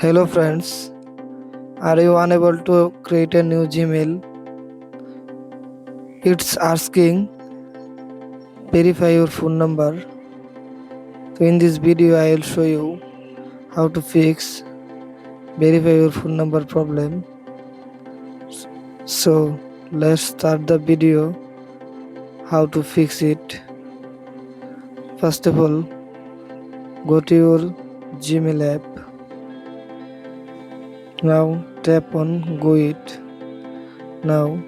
Hello friends, are you unable to create a new Gmail? It's asking verify your phone number. So in this video I will show you how to fix verify your phone number problem. So let's start the video how to fix it. First of all, go to your Gmail app. Now tap on Go It. Now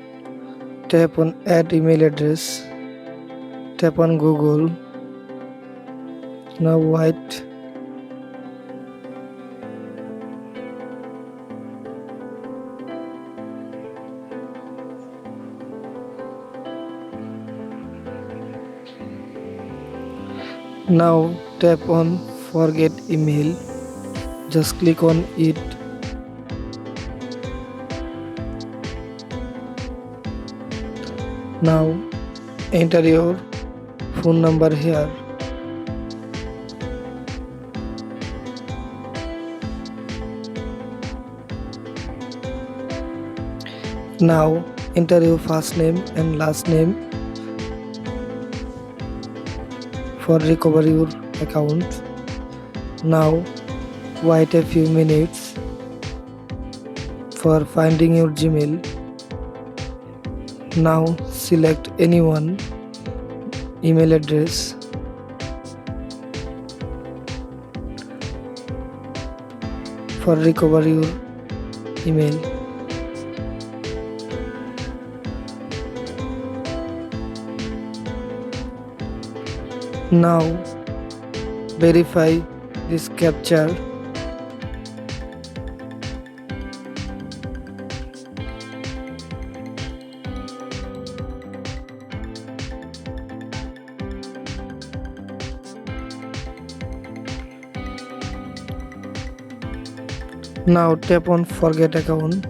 tap on Add email address. Tap on Google. Now wait. Now tap on Forget Email. Just click on it. Now enter your phone number here. Now enter your first name and last name for recover your account. Now wait a few minutes for finding your Gmail. Now select any one email address. For recover your email. Now verify this captcha. Now tap on Forget Account.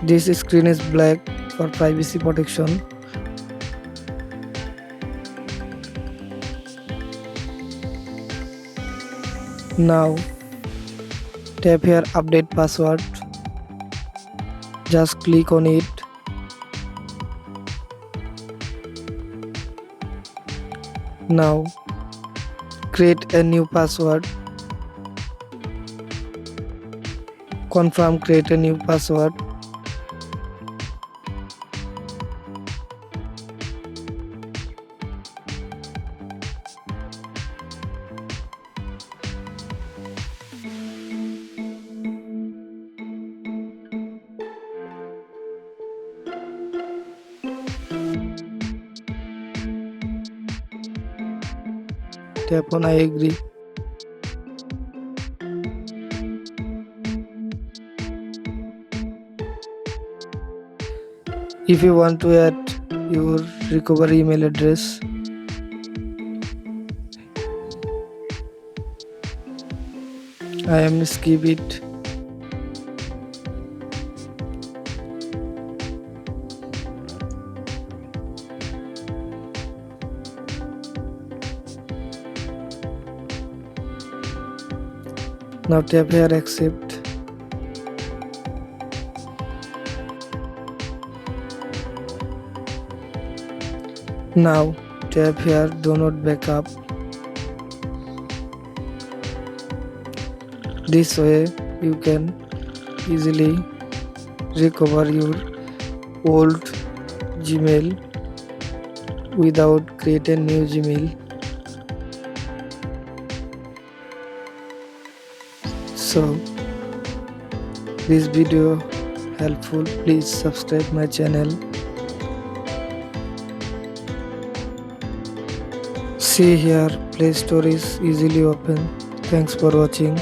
This screen is black for privacy protection. Now tap here Update Password. Just click on it. Now create a new password. Confirm create a new password. Tap on I agree. If you want to add your recovery email address, I am skip it. Now tap here accept. Now tap here download backup. This way you can easily recover your old Gmail without creating new Gmail. So this video helpful, please subscribe my channel. See here, Play Store is easily open. Thanks for watching.